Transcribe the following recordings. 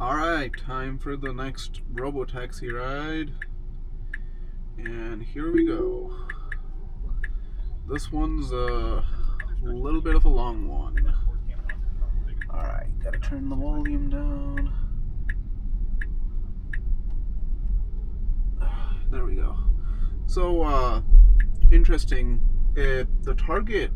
Alright, time for the next Robotaxi ride. And here we go. This one's a little bit of a long one. Alright, gotta turn the volume down. There we go. So, interesting. The target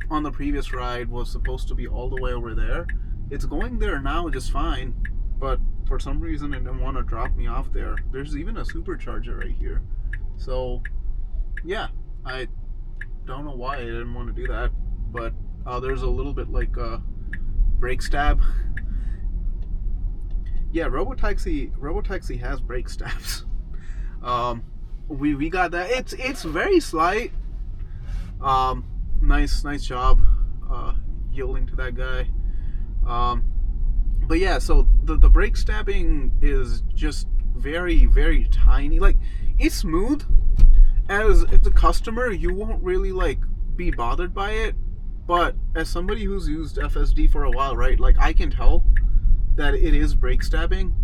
on the previous ride was supposed to be all the way over there. It's going there now just fine, but for some reason it didn't want to drop me off there. There's even a supercharger right here. So, yeah, I don't know why I didn't want to do that, but there's a little bit like a brake stab. Yeah, Robotaxi has brake stabs. We got that. It's very slight. Nice job yielding to that guy. But yeah, so the brake stabbing is just very tiny. Like, it's smooth. As if the customer, you won't really like be bothered by it. But as somebody who's used FSD for a while, right? Like, I can tell that it is brake stabbing,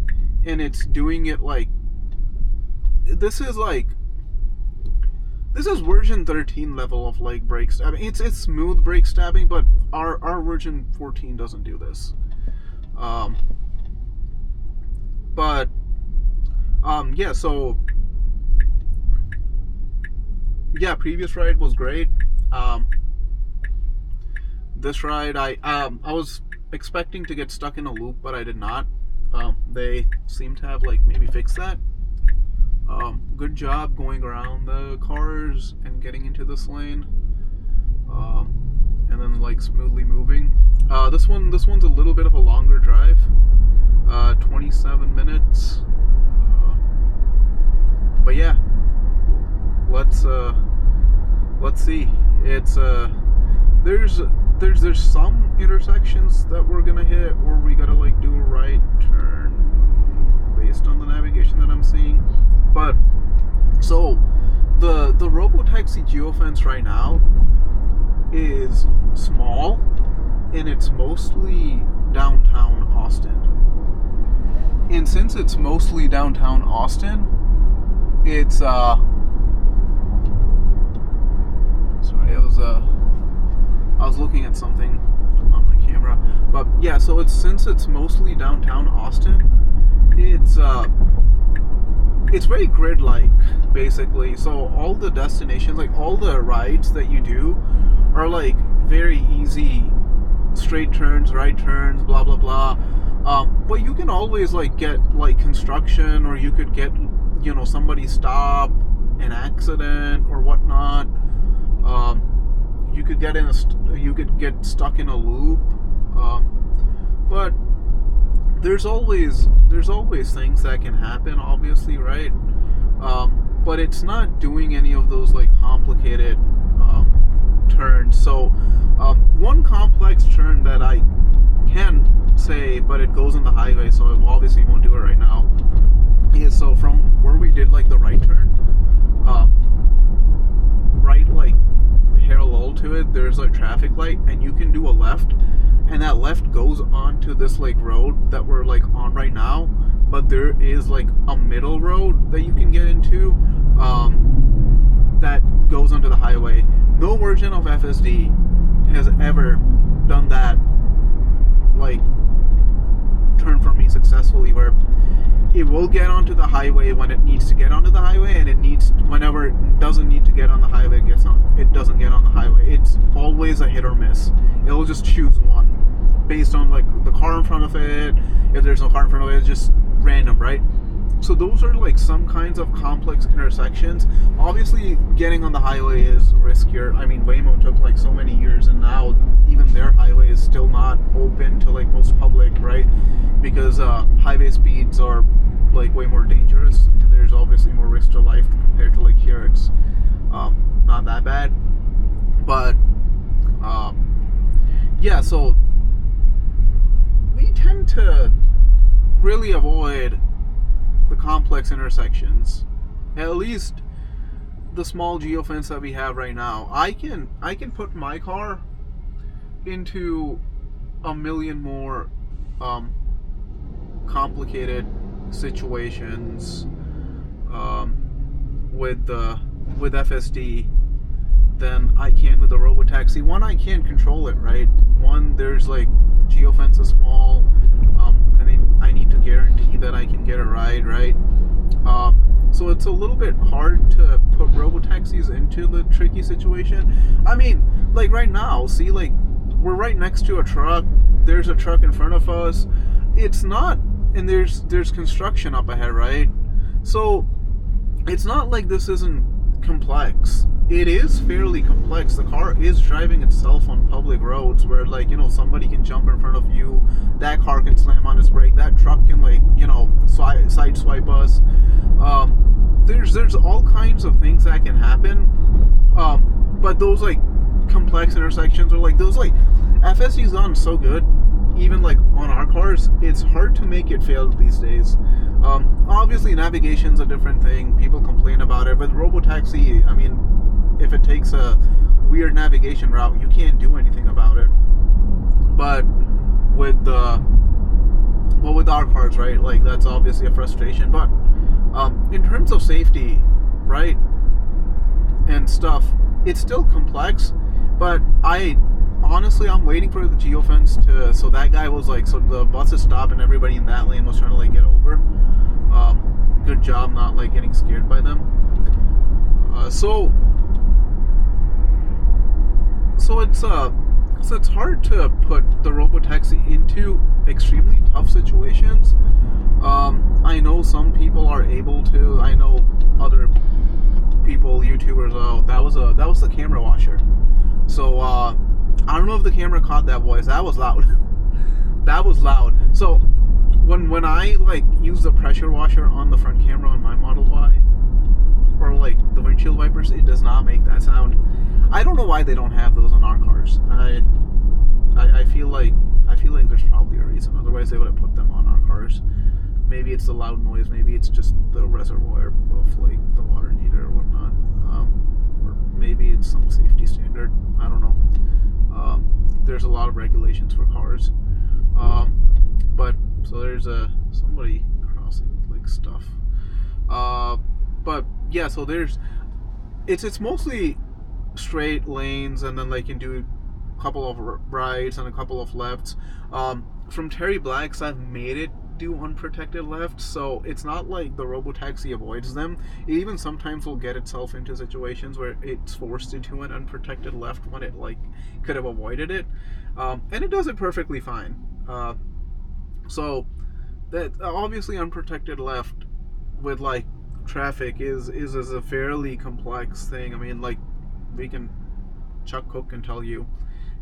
and it's doing it like this is version 13 level of like brake stabbing. It's smooth brake stabbing, but our version 14 doesn't do this. Yeah, so yeah, previous ride was great. This ride, I was expecting to get stuck in a loop, but I did not. They seem to have like maybe fixed that. Good job going around the cars and getting into this lane, and then like smoothly moving. This one's a little bit of a longer drive, 27 minutes. But yeah, let's see. It's there's some intersections that we're gonna hit where we gotta like do a right turn based on the navigation that I'm seeing. But so the Robotaxi Geofence right now is small, and it's mostly downtown Austin. And since it's mostly downtown Austin, it's sorry, I was looking at something on my camera. But yeah, so since it's mostly downtown Austin, it's very grid-like, basically. So all the destinations, like all the rides that you do, are like very easy, straight turns, right turns, blah blah blah. But you can always like get like construction, or you could get somebody stop, an accident or whatnot. You could get stuck in a loop. But there's always things that can happen, obviously, right? But it's not doing any of those like complicated turns. So one complex turn that I can say, but it goes on the highway, so I obviously won't do it right now, is so from where we did like the right turn, right like parallel to it, there's a traffic light, and you can do a left, and that left goes onto this like road that we're like on right now. But there is like a middle road that you can get into, that goes onto the highway. No version of FSD has ever done that like turn for me successfully, where it will get onto the highway when it needs to get onto the highway, and whenever it doesn't need to get on the highway, it doesn't get on the highway. It's always a hit or miss. It'll just choose one based on like the car in front of it. If there's no car in front of it, it's just random, right? So those are like some kinds of complex intersections. Obviously, getting on the highway is riskier. I mean, Waymo took like so many years, and now even their highway is still not open to like most public, right? Because highway speeds are like way more dangerous, and there's obviously more risk to life compared to like here. It's not that bad, but yeah. So we tend to really avoid the complex intersections. At least the small geofence that we have right now. I can put my car into a million more complicated situations with FSD than I can with the Robotaxi. One, I can't control it, right? One, there's like Geofence is small. I mean, I need to guarantee that I can get a ride, right? So it's a little bit hard to put Robotaxis into the tricky situation. I mean, like right now, see, like we're right next to a truck. There's a truck in front of us. It's not, and there's construction up ahead, right? So it's not like this isn't complex. It is fairly complex. The car is driving itself on public roads where, like, you know, somebody can jump in front of you, that car can slam on its brake, that truck can, like, you know, side swipe us. There's all kinds of things that can happen. But those, like, complex intersections, or like those, like, FSD's gotten so good, even like on our cars, it's hard to make it fail these days. Obviously navigation's a different thing. People complain about it, but Robotaxi, I mean, if it takes a weird navigation route, you can't do anything about it. But with our cars, right, like that's obviously a frustration. But in terms of safety, right, and stuff, it's still complex. But I'm waiting for the Geofence to, so that guy was like, so the buses stopped and everybody in that lane was trying to like get over. Good job not like getting scared by them. So it's hard to put the Robotaxi into extremely tough situations. I know some people are able to. I know other people, YouTubers. Oh, that was the camera washer. So I don't know if the camera caught that voice. That was loud. That was loud. So when I like use the pressure washer on the front camera on my Model Y, or like the windshield wipers, it does not make that sound. I don't know why they don't have those on our cars. I feel like there's probably a reason. Otherwise, they would have put them on our cars. Maybe it's the loud noise. Maybe it's just the reservoir of like the water heater or whatnot. Or maybe it's some safety standard. I don't know. There's a lot of regulations for cars. But so there's somebody crossing with like stuff. But yeah, so it's mostly straight lanes, and then like you can do a couple of rights and a couple of lefts. From Terry Black's, I've made it do unprotected lefts, so it's not like the Robotaxi avoids them. It even sometimes will get itself into situations where it's forced to do an unprotected left when it like could have avoided it, and it does it perfectly fine. So that obviously unprotected left with like traffic is a fairly complex thing. I mean, like Chuck Cook can tell you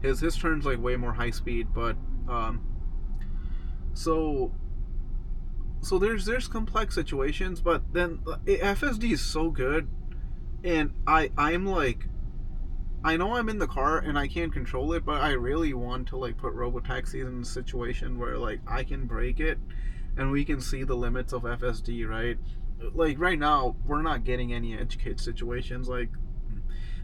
his turn's like way more high speed, but so there's complex situations. But then FSD is so good, and I'm like, I know I'm in the car and I can't control it, but I really want to like put Robotaxis in a situation where like I can break it and we can see the limits of FSD, right? Like right now we're not getting any edge case situations. Like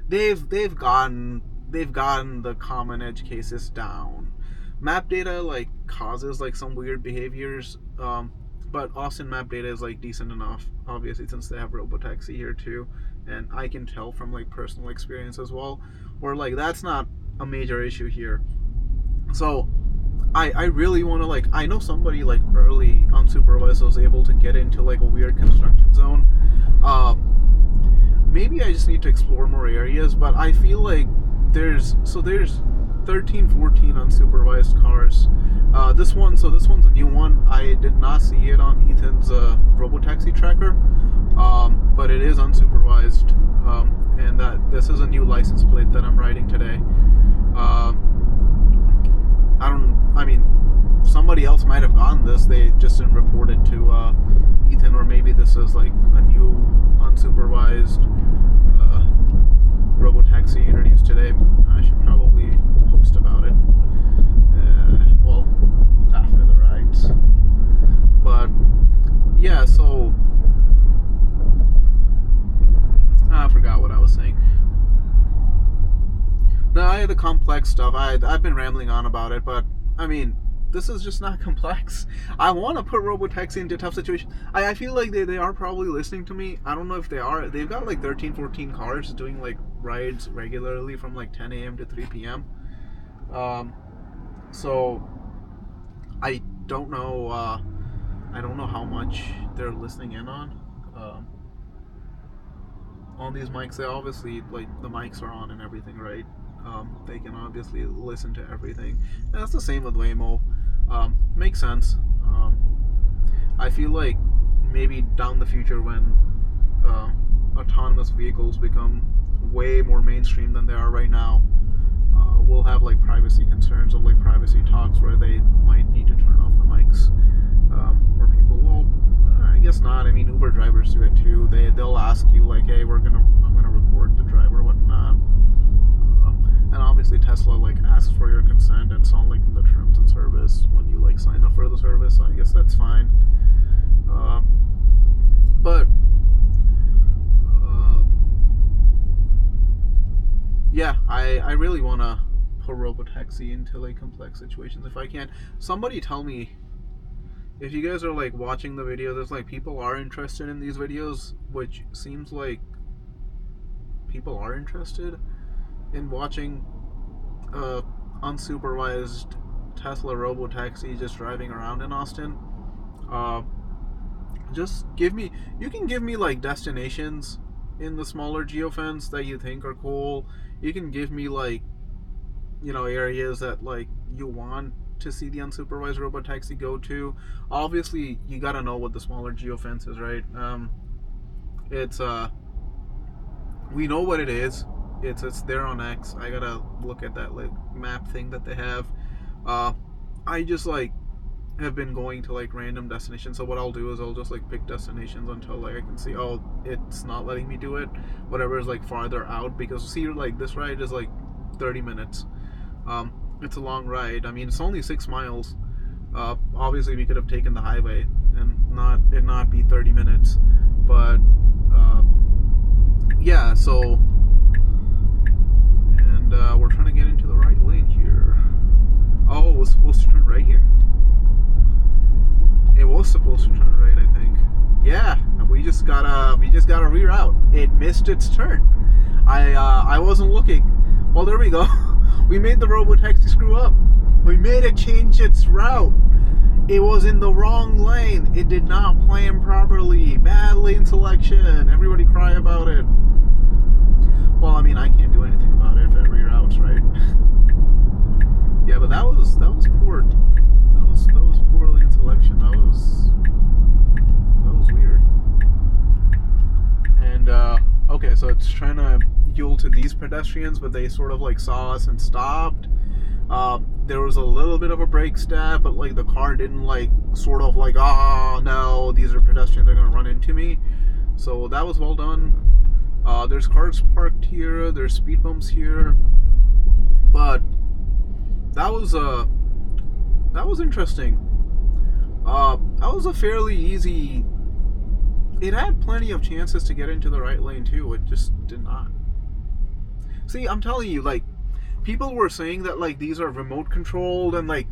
they've gotten the common edge cases down. Map data like causes like some weird behaviors, but Austin map data is like decent enough, obviously, since they have Robotaxi here too, and I can tell from like personal experience as well, where like that's not a major issue here. So I really want to, like, I know somebody like early unsupervised was able to get into like a weird construction zone. Maybe I just need to explore more areas, but I feel like there's 13, 14 unsupervised cars. This one's a new one. I did not see it on Ethan's Robotaxi tracker, but it is unsupervised, and that this is a new license plate that I'm riding today. I mean, somebody else might have gotten this. They just didn't report it to Ethan, or maybe this is like a new unsupervised Robotaxi introduced today. I should probably post about it. Well, after the rides. But yeah, so I forgot what I was saying. Now, I had the complex stuff. I've been rambling on about it, but I mean, this is just not complex. I want to put Robotaxi into tough situations. I feel like they are probably listening to me. I don't know if they are. They've got like 13, 14 cars doing like rides regularly from like 10 a.m. to 3 p.m. So I don't know. I don't know how much they're listening in on these mics. They obviously, like, the mics are on and everything, right? They can obviously listen to everything. And that's the same with Waymo. Makes sense. I feel like maybe down the future when autonomous vehicles become way more mainstream than they are right now, we'll have like privacy concerns or like privacy talks where they might need to turn off the mics. Or people, well, I guess not. I mean, Uber drivers do it too. They'll ask you like, hey, I'm gonna record the driver, whatnot. And obviously Tesla like asks for your consent. It's all like in the terms and service when you like sign up for the service. So I guess that's fine. But yeah, I really want to put Robotaxi into like complex situations if I can. Somebody tell me if you guys are like watching the video. There's like people are interested in these videos, which seems like people are interested in watching unsupervised Tesla Robotaxi just driving around in Austin. Just you can give me like destinations in the smaller Geofence that you think are cool. You can give me like, areas that like you want to see the unsupervised Robotaxi go to. Obviously, you gotta know what the smaller Geofence is, right? It's we know what it is. It's there on X. I gotta look at that like map thing that they have. I just like have been going to like random destinations. So what I'll do is I'll just like pick destinations until like I can see, oh, it's not letting me do it. Whatever is like farther out, because see, like this ride is like 30 minutes. It's a long ride. I mean, it's only 6 miles. Obviously, we could have taken the highway and not be 30 minutes. But yeah, so and we're trying to get into the right lane here. Oh, it was supposed to turn right here. It was supposed to turn right, I think. Yeah, we just gotta reroute. It missed its turn. I wasn't looking. Well, there we go. We made the Robotaxi screw up. We made it change its route. It was in the wrong lane. It did not plan properly. Bad lane selection. Everybody cry about it. Well, I mean, I can't do anything about it if it reroutes, right? Yeah, but that was poor. That was poor lane selection. That was weird. And okay, so it's trying to yield to these pedestrians, but they sort of like saw us and stopped. There was a little bit of a brake stab, but like the car didn't like sort of like, oh no, these are pedestrians, they're gonna run into me. So that was well done. There's cars parked here, there's speed bumps here, but that was interesting. That was a fairly easy. It had plenty of chances to get into the right lane too. It just did not. See, I'm telling you, like, people were saying that like these are remote controlled and like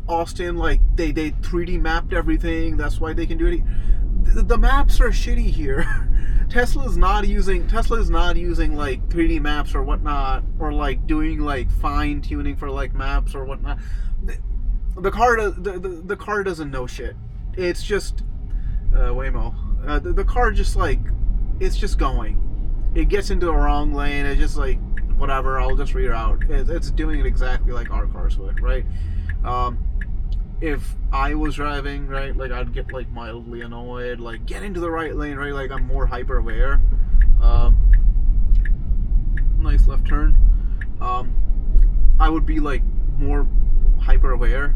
Austin, like they 3D mapped everything. That's why they can do it. The maps are shitty here. Tesla is not using like 3D maps or whatnot, or like doing like fine tuning for like maps or whatnot. The car doesn't know shit. It's just Waymo. The car just like, it's just going. It gets into the wrong lane. It's just like, whatever, I'll just reroute. It's doing it exactly like our cars would, right? If I was driving, right, like I'd get like mildly annoyed, like get into the right lane, right? Like I'm more hyper aware. Nice left turn. I would be like more hyper aware.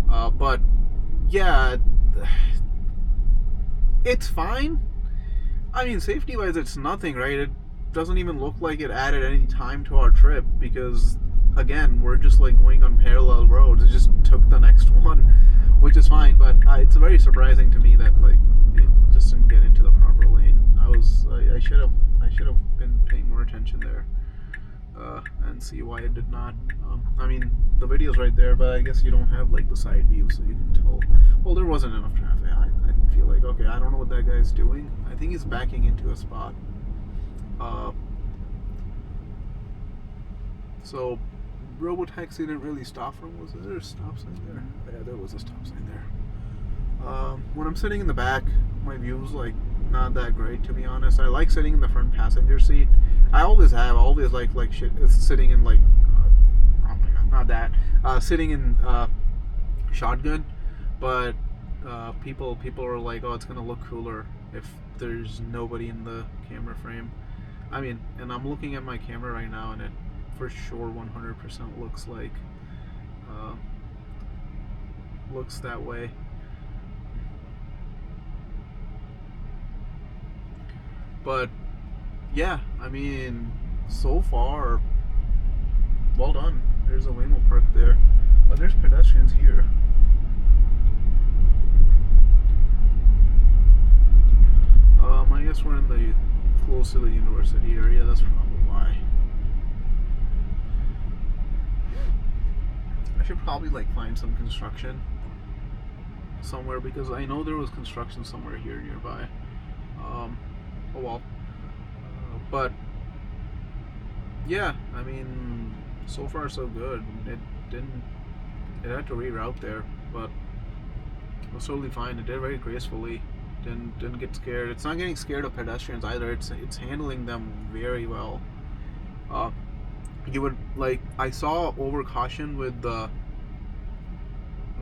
But yeah, it's fine. I mean, safety wise, it's nothing, right? It doesn't even look like it added any time to our trip, because again, we're just like going on parallel roads. It just took the next one, which is fine, but it's very surprising to me that like it just didn't get into the proper lane. I should have been paying more attention there. and see why it did not. I mean, the video's right there, but I guess you don't have like the side view, so you can tell. Well, there wasn't enough traffic. I feel like, okay, I don't know what that guy's doing. I think he's backing into a spot. So Robotaxi didn't really stop for him. Was there a stop sign there? Yeah, there was a stop sign there. When I'm sitting in the back, my view's like not that great, to be honest. I like sitting in the front passenger seat. I always have. I always like shit sitting in like oh my god, not that. Sitting in shotgun, but people are like, oh, it's gonna look cooler if there's nobody in the camera frame. I mean, and I'm looking at my camera right now, and it for sure 100% looks like looks that way. But yeah, I mean, so far, well done. There's a Waymo Park there, but there's pedestrians here. I guess we're in the close to the university area. That's probably why. I should probably like find some construction somewhere, because I know there was construction somewhere here nearby. Oh well. But yeah, I mean, so far so good. It had to reroute there, but it was totally fine. It did very gracefully. Didn't get scared. It's not getting scared of pedestrians either. It's handling them very well. You would like, I saw over caution with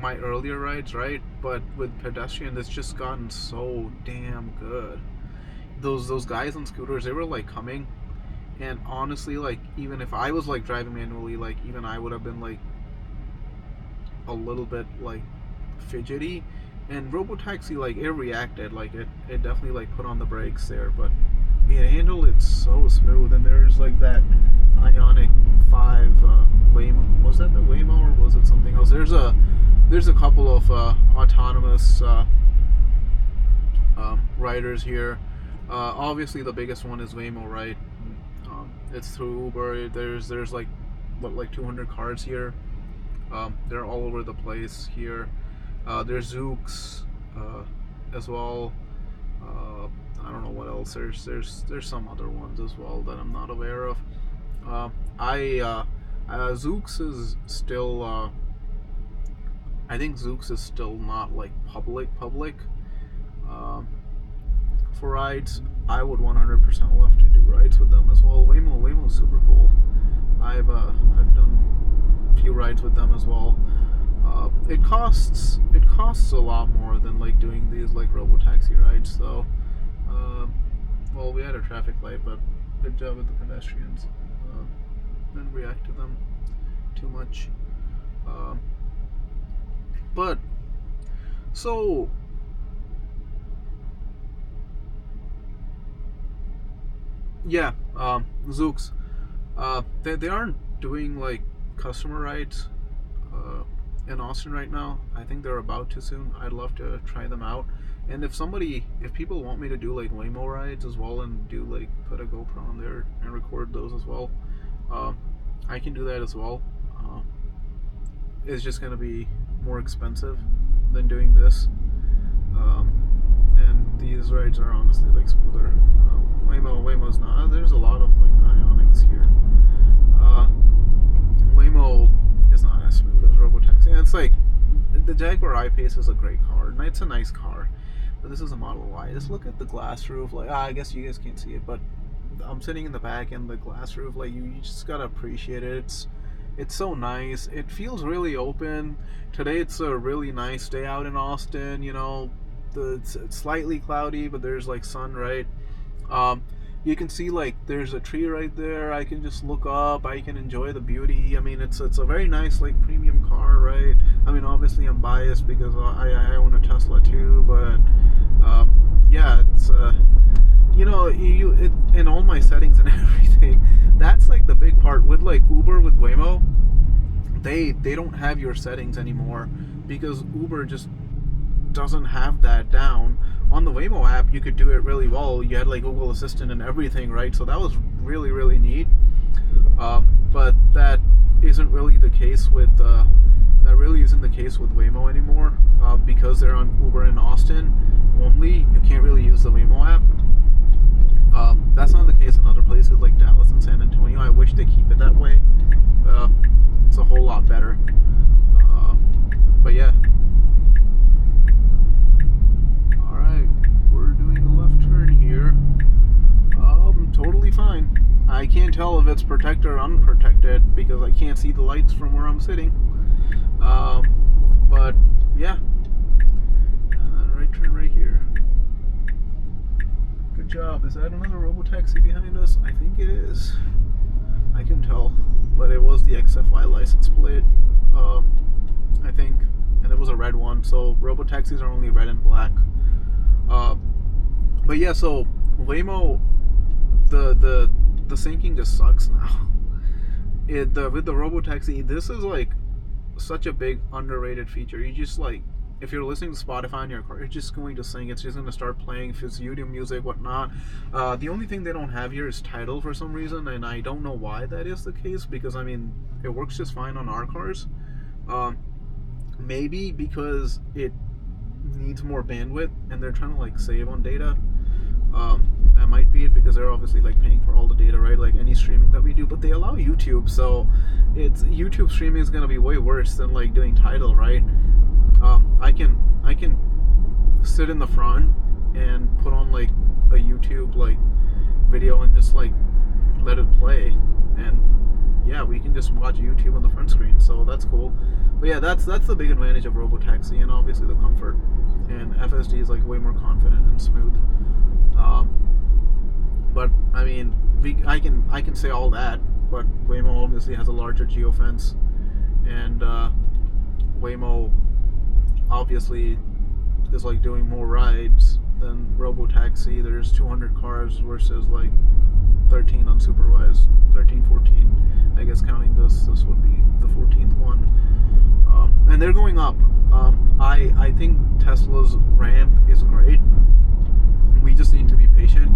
my earlier rides, right? But with pedestrians, it's just gotten so damn good. Those guys on scooters, they were like coming, and honestly, like, even if I was like driving manually, like, even I would have been like a little bit like fidgety. And Robotaxi, like, it reacted, like it definitely like put on the brakes there, but it handled it so smooth. And there's like that Ionic 5 Waymo. Was that the Waymo, or was it something else? There's a couple of autonomous riders here. Obviously, the biggest one is Waymo, right? It's through Uber. There's like 200 cars here. They're all over the place here. There's Zooks as well. I don't know what else. There's some other ones as well that I'm not aware of. Zooks is still. I think Zooks is still not like public. For rides, I would 100% love to do rides with them as well. Waymo's super cool. I've done a few rides with them as well. It costs a lot more than like doing these like Robotaxi rides. So, well, we had a traffic light, but good job with the pedestrians. Didn't react to them too much. But so. Yeah, Zooks. They aren't doing like customer rides in Austin right now. I think they're about to soon. I'd love to try them out. And if people want me to do like Waymo rides as well, and do like put a GoPro on there and record those as well, I can do that as well. It's just gonna be more expensive than doing this. And these rides are honestly like smoother. Waymo's not. There's a lot of like Ionics here. Waymo is not as smooth as Robotaxi. And it's like the Jaguar I-Pace is a great car. It's a nice car, but this is a Model Y. Just look at the glass roof. Like, I guess you guys can't see it, but I'm sitting in the back, and the glass roof, like, you just gotta appreciate it. It's so nice. It feels really open. Today it's a really nice day out in Austin. You know, it's slightly cloudy, but there's like sun, right? You can see like there's a tree right there. I can just look up. I can enjoy the beauty. I mean, it's a very nice like premium car, right? I mean, obviously I'm biased because I own a Tesla too, but yeah, it's you know, in all my settings and everything. That's like the big part with like Uber, with Waymo. They don't have your settings anymore because Uber just doesn't have that down. On the Waymo app, you could do it really well. You had like Google Assistant and everything, right? So that was really, really neat. But that isn't really the case with that really isn't the case with Waymo anymore, because they're on Uber in Austin only. You can't really use the Waymo app. That's not the case in other places like Dallas and San Antonio. I wish they keep it that way. It's a whole lot better. But yeah. Alright, we're doing a left turn here. Totally fine. I can't tell if it's protected or unprotected because I can't see the lights from where I'm sitting. But yeah. Right turn right here. Good job. Is that another Robotaxi behind us? I think it is. I can tell. But it was the XFY license plate, I think. And it was a red one. So Robotaxis are only red and black. But yeah, so Waymo, the syncing just sucks now. With the Robotaxi, this is like such a big underrated feature. You just like, if you're listening to Spotify in your car, it's just going to sync. It's just going to start playing. If it's YouTube music, whatnot. The only thing they don't have here is Tidal for some reason, and I don't know why that is the case, because I mean, it works just fine on our cars. Maybe because it needs more bandwidth and they're trying to like save on data. That might be it, because they're obviously like paying for all the data, right? Like any streaming that we do, but they allow YouTube, so it's YouTube streaming is gonna be way worse than like doing Tidal, right? I can sit in the front and put on like a YouTube like video and just like let it play, and yeah, we can just watch YouTube on the front screen, so that's cool. But yeah, that's the big advantage of Robotaxi, and obviously the comfort. And FSD is like way more confident and smooth. But I mean, I can say all that, but Waymo obviously has a larger geofence, and Waymo obviously is like doing more rides than Robotaxi. There's 200 cars versus like 13 unsupervised, 13, 14. I guess counting this would be the 14th one. And they're going up. I think Tesla's ramp is great. We just need to be patient.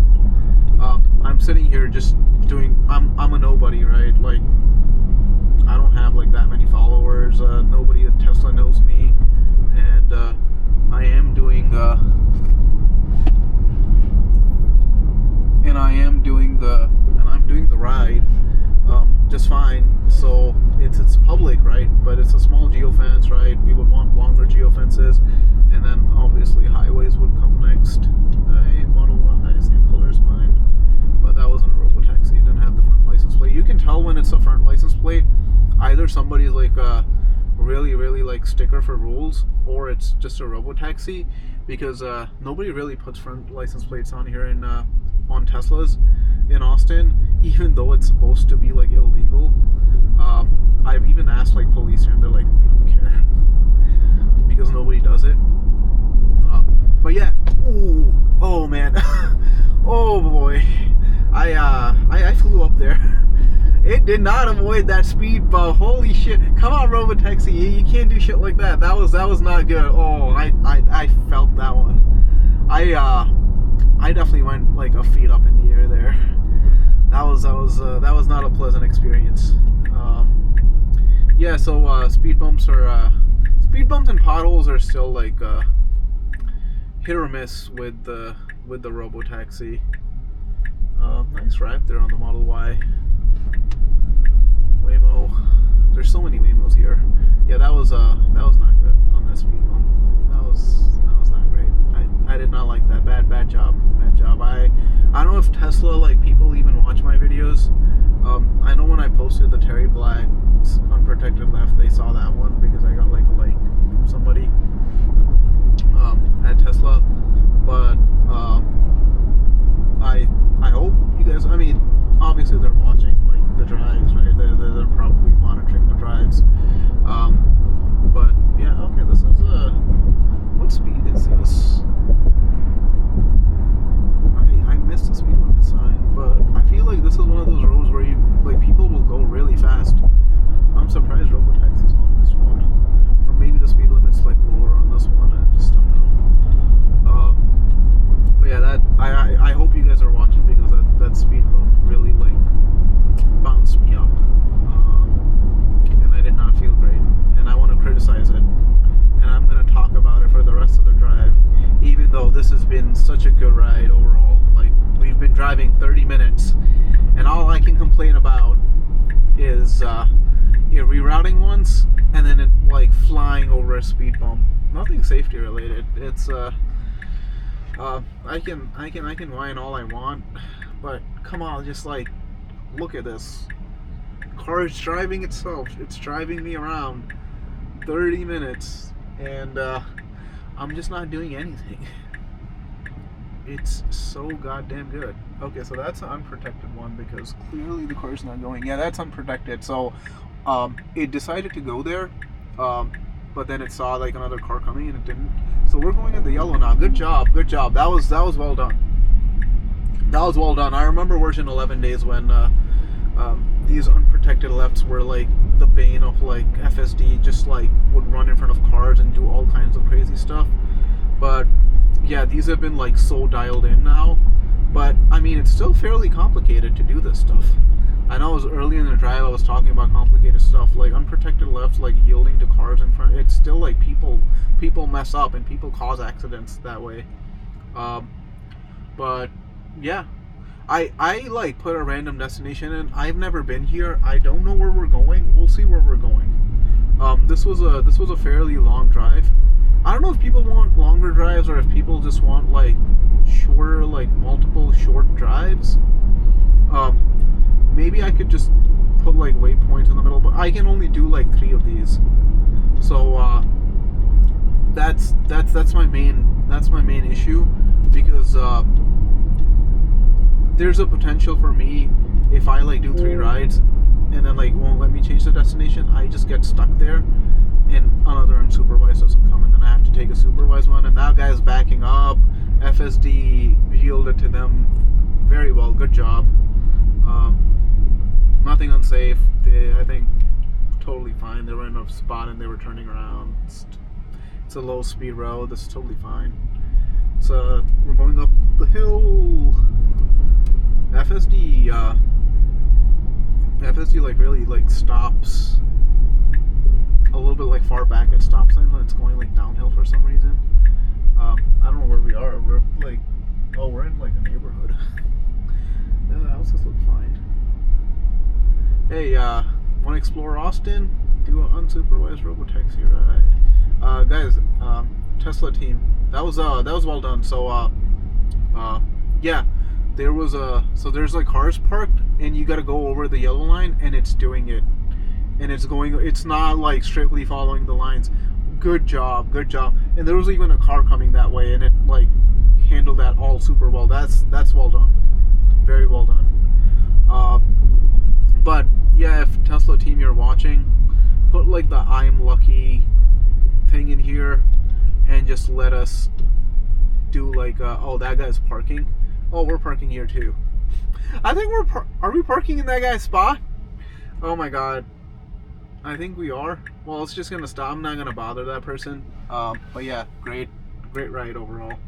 I'm sitting here just doing. I'm a nobody, right? Like, I don't have like that many followers. Nobody at Tesla knows me, and I am doing. I'm doing the ride just fine. So it's public, right? But it's a small geofence, right? We would want longer geofences, and then obviously highways would come next. Model Y, same color as mine, but that wasn't a Robotaxi. It didn't have the front license plate. You can tell when it's a front license plate. Either somebody's like really like sticker for rules, or it's just a Robotaxi, because nobody really puts front license plates on here in on Teslas in Austin, even though it's supposed to be like illegal. I've even asked like police here, and they're like, we don't care, because nobody does it. But yeah, ooh, oh man, oh boy, I flew up there. It did not avoid that speed bump. Holy shit! Come on, Robotaxi, you can't do shit like that. That was not good. Oh, I felt that one. I definitely went like a feet up in the air there. That was not a pleasant experience. Yeah, so speed bumps and potholes are still like hit or miss with the Robotaxi. Nice wrap there on the Model Y. Waymo. There's so many Waymos here. Yeah, that was not good on that speed bump. That was not great. I did not like that. Bad job. I don't know if Tesla, like, people even watch my videos. I know when I posted the Terry Black's Unprotected Left, they saw that one because I got like a like from somebody at Tesla. But I hope you guys, I mean, obviously they're watching like the drives, right? They're probably monitoring the drives. But yeah, okay, this is what speed is this? I missed the speed limit sign, but I feel like this is one of those roads where you like people will go really fast. I'm surprised this has been such a good ride overall. Like, we've been driving 30 minutes, and all I can complain about is rerouting once, and then it like flying over a speed bump. Nothing safety related. It's I can whine all I want, but come on, just like look at this. Car is driving itself. It's driving me around 30 minutes, and I'm just not doing anything. It's so goddamn good. Okay, so that's an unprotected one because clearly the car's not going. Yeah, that's unprotected. So it decided to go there, but then it saw like another car coming and it didn't. So we're going at the yellow now. Good job, good job. That was well done. That was well done. I remember version 11 days when these unprotected lefts were like the bane of like FSD. Just like would run in front of cars and do all kinds of crazy stuff. But yeah, these have been like so dialed in now. But I mean, it's still fairly complicated to do this stuff. I know it was early in the drive I was talking about complicated stuff like unprotected lefts, like yielding to cars in front. It's still like people mess up and people cause accidents that way. But yeah, I like put a random destination in. I've never been here. I don't know where we're going. We'll see where we're going. This was a fairly long drive. I don't know if people want longer drives or if people just want like shorter, like multiple short drives. Maybe I could just put like waypoints in the middle, but I can only do like 3 of these. So that's my main issue, because there's a potential for me if I like do 3 rides and then like won't let me change the destination, I just get stuck there and another unsupervised doesn't come, and then I have to take a supervised one, and that guy's backing up. FSD yielded to them very well. Good job. Nothing unsafe. I think totally fine. They were in a spot and they were turning around. It's a low speed road. This is totally fine. So we're going up the hill. FSD like really like stops a little bit like far back at stop signs when it's going like downhill for some reason. I don't know where we are. We're like, oh, we're in like a neighborhood. Yeah, the houses look fine. Hey, want to explore Austin? Do an unsupervised Robotaxi ride. Guys, Tesla team, that was well done. So, yeah, there was so there's like cars parked, and you got to go over the yellow line, and it's doing it, and it's not like strictly following the lines. Good job, good job. And there was even a car coming that way, and it like handled that all super well. That's well done, very well done. But yeah, if Tesla team you're watching, put like the I'm lucky thing in here and just let us do like oh, that guy's parking. Oh, we're parking here too. I think are we parking in that guy's spot? Oh my god, I think we are. Well, it's just gonna stop. I'm not gonna bother that person. But yeah, great ride overall.